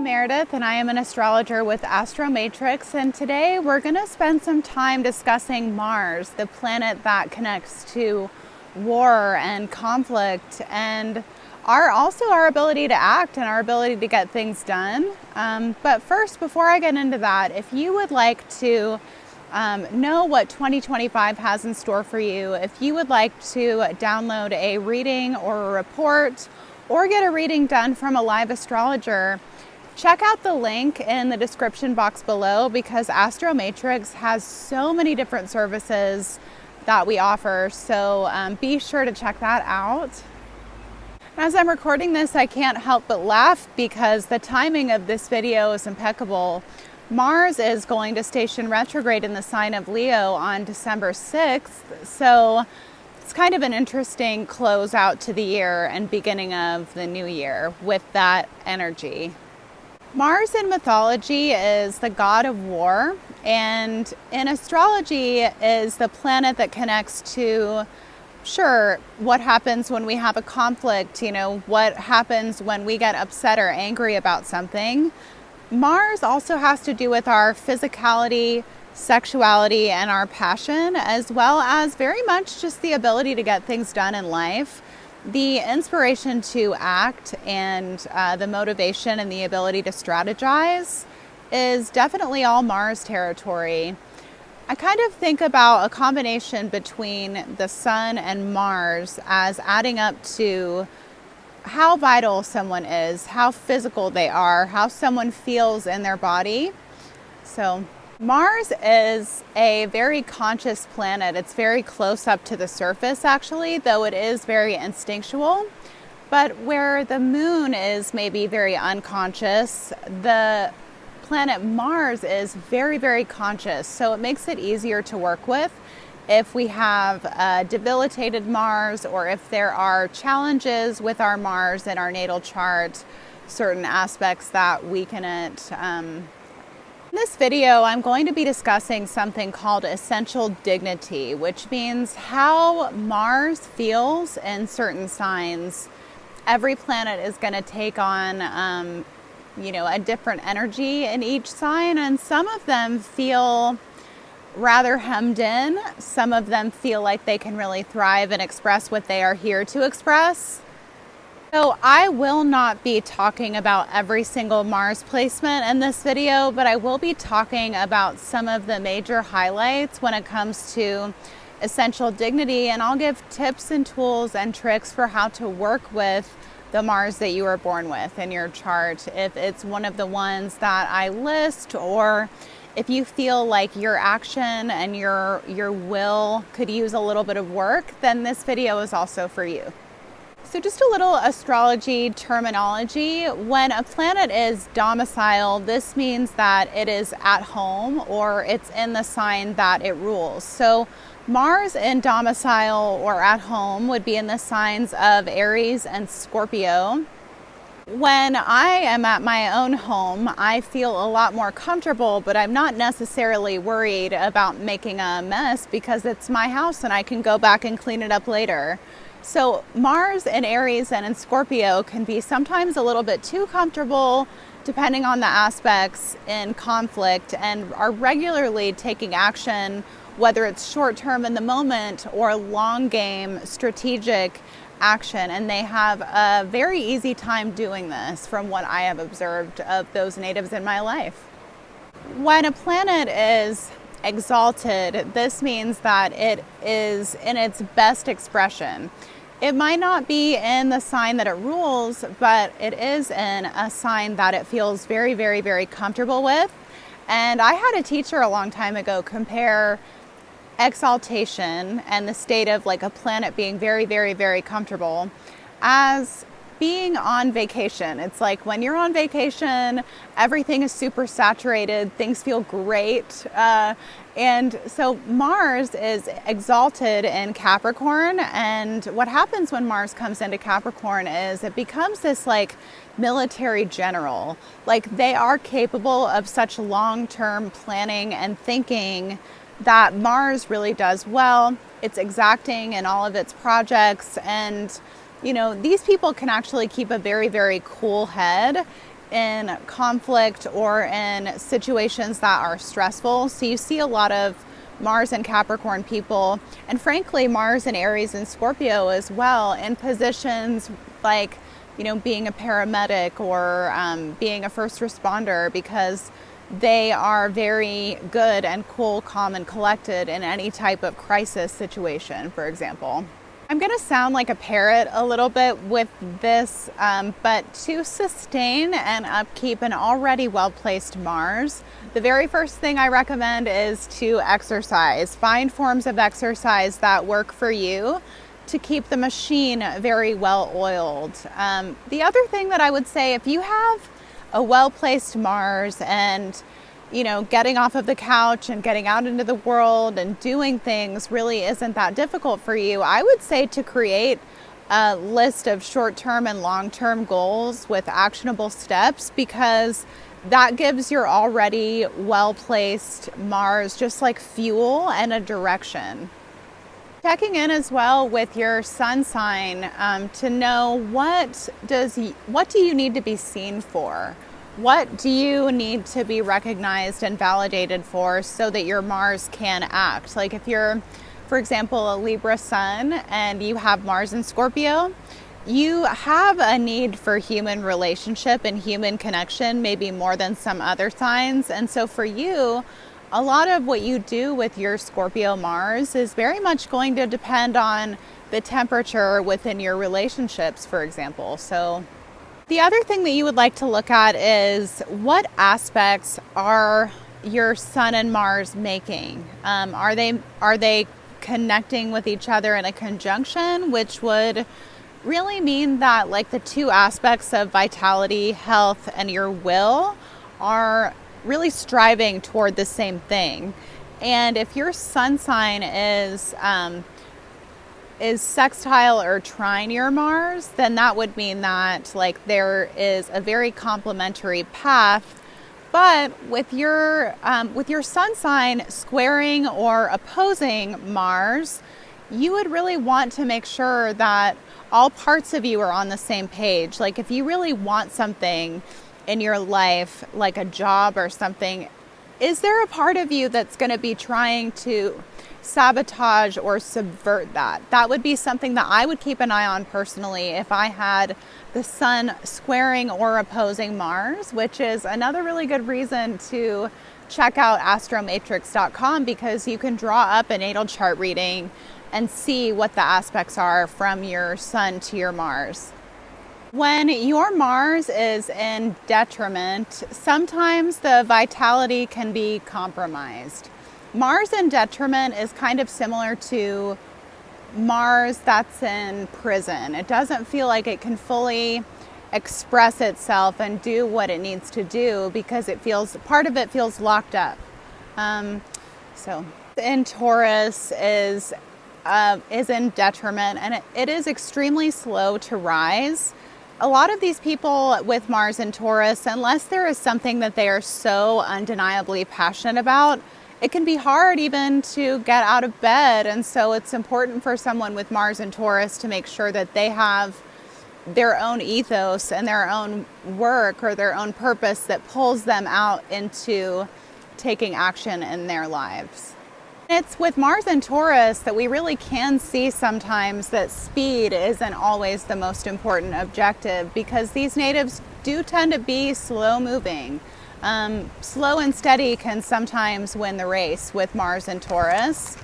I'm Meredith and I am an astrologer with Astromatrix, and today we're going to spend some time discussing Mars, the planet that connects to war and conflict, and our ability to act and our ability to get things done. But first, before I get into that, if you would like to know what 2025 has in store for you, if you would like to download a reading or a report or get a reading done from a live astrologer, check out the link in the description box below, because Astromatrix has so many different services that we offer. So be sure to check that out. As I'm recording this, I can't help but laugh because the timing of this video is impeccable. Mars is going to station retrograde in the sign of Leo on December 6th. So it's kind of an interesting close out to the year and beginning of the new year with that energy. Mars in mythology is the god of war, and in astrology is the planet that connects to, what happens when we have a conflict, what happens when we get upset or angry about something. Mars also has to do with our physicality, sexuality, and our passion, as well as very much just the ability to get things done in life. The inspiration to act and the motivation and the ability to strategize is definitely all Mars territory. I kind of think about a combination between the Sun and Mars as adding up to how vital someone is, how physical they are, how someone feels in their body. So Mars is a very conscious planet. It's very close up to the surface, actually, though it is very instinctual. But where the moon is maybe very unconscious, the planet Mars is very, very conscious. So it makes it easier to work with if we have a debilitated Mars, or if there are challenges with our Mars in our natal chart, certain aspects that weaken it. In this video, I'm going to be discussing something called essential dignity, which means how Mars feels in certain signs. Every planet is going to take on, a different energy in each sign, and some of them feel rather hemmed in. Some of them feel like they can really thrive and express what they are here to express. So I will not be talking about every single Mars placement in this video, but I will be talking about some of the major highlights when it comes to essential dignity, and I'll give tips and tools and tricks for how to work with the Mars that you were born with in your chart. If it's one of the ones that I list, or if you feel like your action and your will could use a little bit of work, then this video is also for you. So just a little astrology terminology. When a planet is domicile, this means that it is at home or it's in the sign that it rules. So Mars in domicile or at home would be in the signs of Aries and Scorpio. When I am at my own home, I feel a lot more comfortable, but I'm not necessarily worried about making a mess because it's my house and I can go back and clean it up later. So Mars in Aries and in Scorpio can be sometimes a little bit too comfortable depending on the aspects in conflict, and are regularly taking action, whether it's short term in the moment or long game strategic action. And they have a very easy time doing this from what I have observed of those natives in my life. When a planet is exalted, this means that it is in its best expression. It might not be in the sign that it rules, but it is in a sign that it feels very, very, very comfortable with. And I had a teacher a long time ago compare exaltation and the state of like a planet being very, very, very comfortable as being on vacation. It's like when you're on vacation, everything is super saturated, things feel great. And so Mars is exalted in Capricorn. And what happens when Mars comes into Capricorn is it becomes this like military general. Like they are capable of such long-term planning and thinking that Mars really does well. It's exacting in all of its projects, and you know, these people can actually keep a very, very cool head in conflict or in situations that are stressful. So you see a lot of Mars and Capricorn people, and frankly Mars and Aries and Scorpio as well, in positions like, you know, being a paramedic or being a first responder, because they are very good and cool, calm, and collected in any type of crisis situation, for example. I'm going to sound like a parrot a little bit with this, but to sustain and upkeep an already well-placed Mars, the very first thing I recommend is to exercise. Find forms of exercise that work for you to keep the machine very well oiled. The other thing that I would say, if you have a well-placed Mars and, you know, getting off of the couch and getting out into the world and doing things really isn't that difficult for you, I would say to create a list of short-term and long-term goals with actionable steps, because that gives your already well-placed Mars just like fuel and a direction. Checking in as well with your sun sign to know what do you need to be seen for? What do you need to be recognized and validated for so that your Mars can act? Like if you're, for example, a Libra sun and you have Mars in Scorpio, you have a need for human relationship and human connection, maybe more than some other signs. And so for you, a lot of what you do with your Scorpio Mars is very much going to depend on the temperature within your relationships, for example. So the other thing that you would like to look at is what aspects are your Sun and Mars making? Are they connecting with each other in a conjunction, which would really mean that like the two aspects of vitality, health, and your will are really striving toward the same thing. And if your sun sign is sextile or trine your Mars, then that would mean that like there is a very complementary path. But with your sun sign squaring or opposing Mars, you would really want to make sure that all parts of you are on the same page. Like if you really want something in your life, like a job or something, is there a part of you that's going to be trying to sabotage or subvert that? That would be something that I would keep an eye on personally if I had the sun squaring or opposing Mars, which is another really good reason to check out astromatrix.com, because you can draw up a natal chart reading and see what the aspects are from your sun to your Mars. When your Mars is in detriment, sometimes the vitality can be compromised. Mars in detriment is kind of similar to Mars that's in prison. It doesn't feel like it can fully express itself and do what it needs to do because part of it feels locked up. So in Taurus is in detriment, and it is extremely slow to rise. A lot of these people with Mars in Taurus, unless there is something that they are so undeniably passionate about, it can be hard even to get out of bed. And so it's important for someone with Mars in Taurus to make sure that they have their own ethos and their own work or their own purpose that pulls them out into taking action in their lives. It's with Mars and Taurus that we really can see sometimes that speed isn't always the most important objective, because these natives do tend to be slow moving. Slow and steady can sometimes win the race with Mars and Taurus.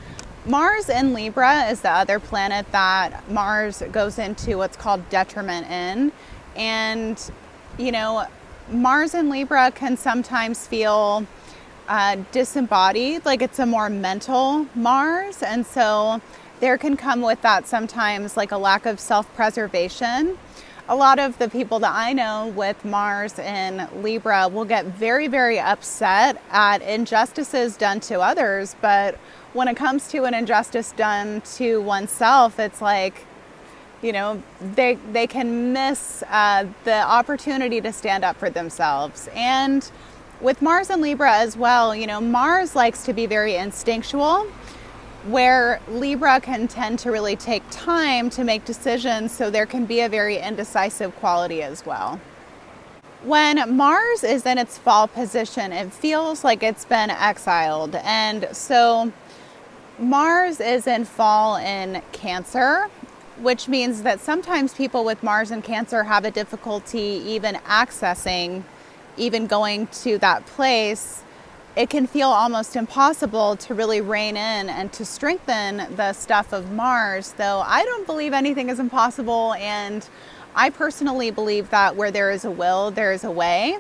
Mars in Libra is the other planet that Mars goes into what's called detriment in. And, you know, Mars in Libra can sometimes feel disembodied, like it's a more mental Mars. And so there can come with that sometimes like a lack of self-preservation. A lot of the people that I know with Mars in Libra will get very, very upset at injustices done to others. But when it comes to an injustice done to oneself, it's like, you know, they can miss the opportunity to stand up for themselves. And with Mars and Libra as well, you know, Mars likes to be very instinctual, where Libra can tend to really take time to make decisions, so there can be a very indecisive quality as well. When Mars is in its fall position, it feels like it's been exiled. And so Mars is in fall in Cancer, which means that sometimes people with Mars in Cancer have a difficulty even accessing, even going to that place. It can feel almost impossible to really rein in and to strengthen the stuff of Mars, though I don't believe anything is impossible, and I personally believe that where there is a will, there is a way.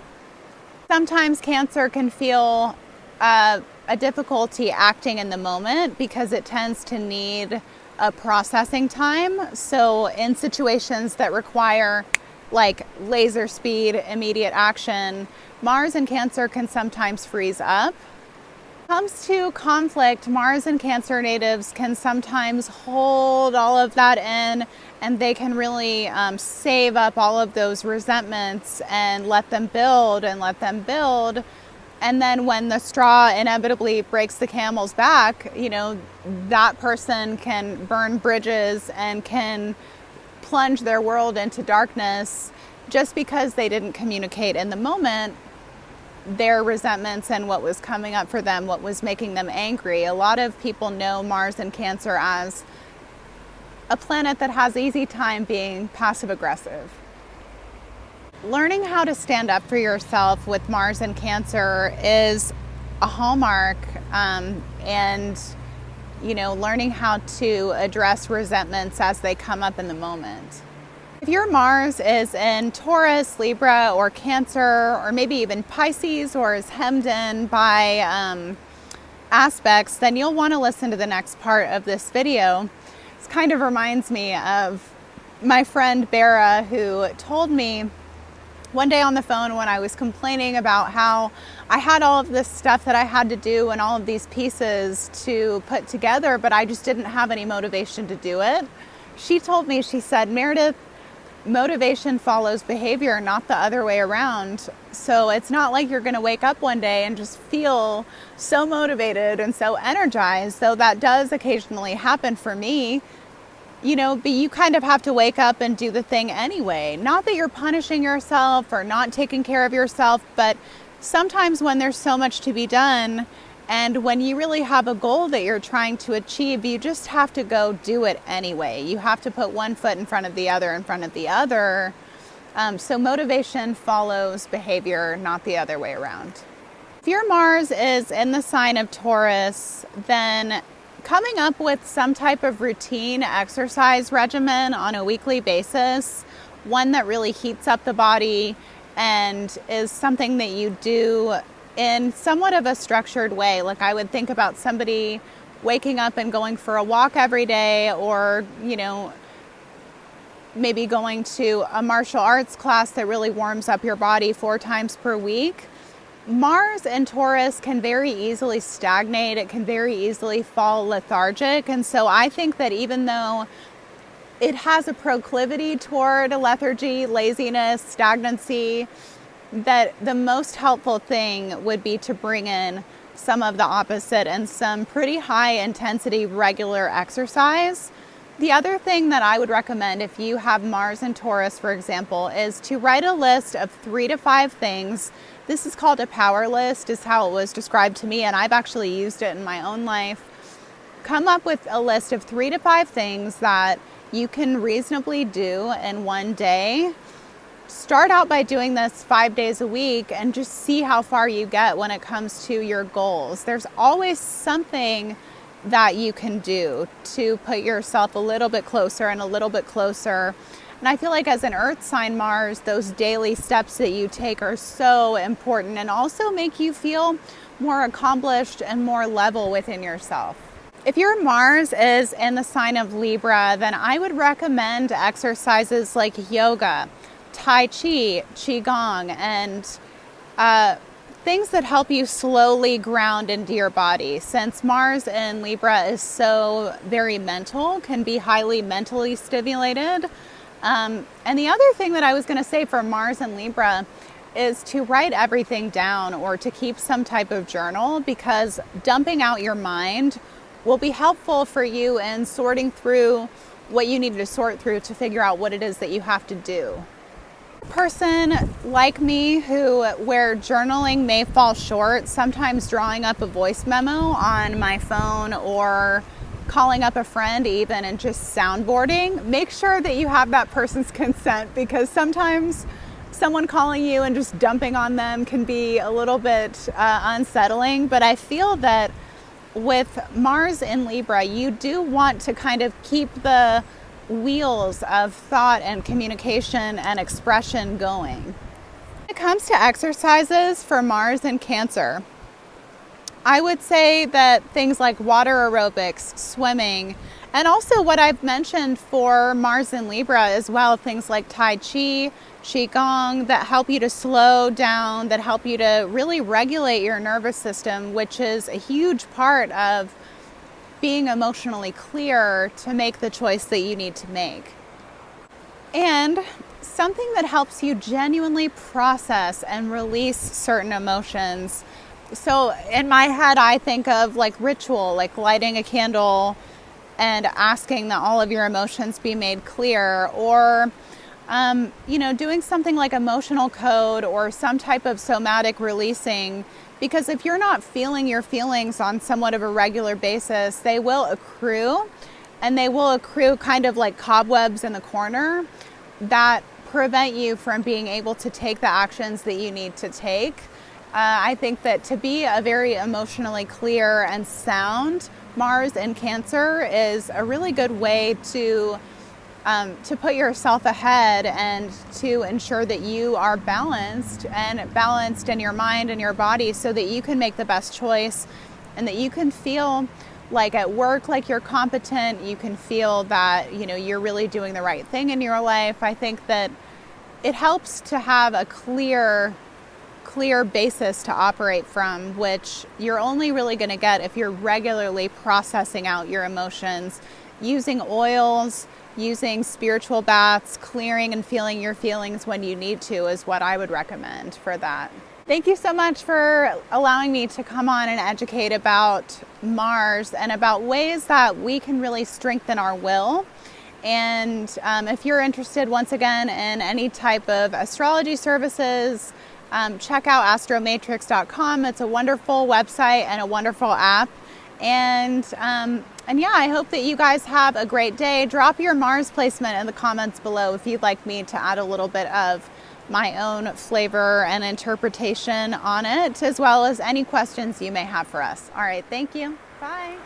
Sometimes Cancer can feel a difficulty acting in the moment because it tends to need a processing time. So in situations that require like laser speed, immediate action, Mars and Cancer can sometimes freeze up. When it comes to conflict, Mars and Cancer natives can sometimes hold all of that in, and they can really save up all of those resentments and let them build and let them build. And then when the straw inevitably breaks the camel's back, you know, that person can burn bridges and can plunge their world into darkness just because they didn't communicate in the moment their resentments and what was coming up for them, what was making them angry. A lot of people know Mars and Cancer as a planet that has easy time being passive aggressive. Learning how to stand up for yourself with Mars and Cancer is a hallmark, and you know, learning how to address resentments as they come up in the moment. If your Mars is in Taurus, Libra, or Cancer, or maybe even Pisces, or is hemmed in by aspects, then you'll want to listen to the next part of this video. This kind of reminds me of my friend Bera, who told me one day on the phone when I was complaining about how I had all of this stuff that I had to do and all of these pieces to put together, but I just didn't have any motivation to do it. She told me, she said, Meredith, motivation follows behavior, not the other way around. So it's not like you're going to wake up one day and just feel so motivated and so energized, though that does occasionally happen for me. You know, but you kind of have to wake up and do the thing anyway. Not that you're punishing yourself or not taking care of yourself, but sometimes when there's so much to be done and when you really have a goal that you're trying to achieve, you just have to go do it anyway. You have to put one foot in front of the other, in front of the other. So motivation follows behavior, not the other way around. If your Mars is in the sign of Taurus, then coming up with some type of routine exercise regimen on a weekly basis, one that really heats up the body and is something that you do in somewhat of a structured way. Like I would think about somebody waking up and going for a walk every day, or, you know, maybe going to a martial arts class that really warms up your body 4 times per week. Mars and Taurus can very easily stagnate. It can very easily fall lethargic. And so I think that even though it has a proclivity toward lethargy, laziness, stagnancy, that the most helpful thing would be to bring in some of the opposite and some pretty high intensity regular exercise. The other thing that I would recommend if you have Mars and Taurus, for example, is to write a list of 3 to 5 things. This is called a power list, is how it was described to me, and I've actually used it in my own life. Come up with a list of 3 to 5 things that you can reasonably do in one day. Start out by doing this 5 days a week and just see how far you get when it comes to your goals. There's always something that you can do to put yourself a little bit closer and a little bit closer. And I feel like as an earth sign Mars, those daily steps that you take are so important and also make you feel more accomplished and more level within yourself. If your Mars is in the sign of Libra, then I would recommend exercises like yoga, Tai Chi, Qigong, and things that help you slowly ground into your body. Since Mars in Libra is so very mental, can be highly mentally stimulated. And the other thing that I was going to say for Mars and Libra is to write everything down or to keep some type of journal, because dumping out your mind will be helpful for you in sorting through what you need to sort through to figure out what it is that you have to do. Person like me where journaling may fall short, sometimes drawing up a voice memo on my phone or calling up a friend even and just soundboarding, make sure that you have that person's consent, because sometimes someone calling you and just dumping on them can be a little bit unsettling. But I feel that with Mars in Libra, you do want to kind of keep the wheels of thought and communication and expression going. When it comes to exercises for Mars in Cancer, I would say that things like water aerobics, swimming, and also what I've mentioned for Mars in Libra as well, things like Tai Chi, Qigong, that help you to slow down, that help you to really regulate your nervous system, which is a huge part of being emotionally clear to make the choice that you need to make. And something that helps you genuinely process and release certain emotions. So in my head, I think of like ritual, like lighting a candle and asking that all of your emotions be made clear, or doing something like emotional code or some type of somatic releasing. Because if you're not feeling your feelings on somewhat of a regular basis, they will accrue, and they will accrue kind of like cobwebs in the corner that prevent you from being able to take the actions that you need to take. I think that to be a very emotionally clear and sound Mars in Cancer is a really good way to put yourself ahead and to ensure that you are balanced in your mind and your body, so that you can make the best choice and that you can feel like at work, like you're competent, you can feel that, you're really doing the right thing in your life. I think that it helps to have a clear basis to operate from, which you're only really going to get if you're regularly processing out your emotions, using oils, using spiritual baths, clearing and feeling your feelings when you need to is what I would recommend for that. Thank you so much for allowing me to come on and educate about Mars and about ways that we can really strengthen our will. And if you're interested, once again, in any type of astrology services, check out astromatrix.com. It's a wonderful website and a wonderful app. And yeah, I hope that you guys have a great day. Drop your Mars placement in the comments below if you'd like me to add a little bit of my own flavor and interpretation on it, as well as any questions you may have for us. All right, thank you. Bye.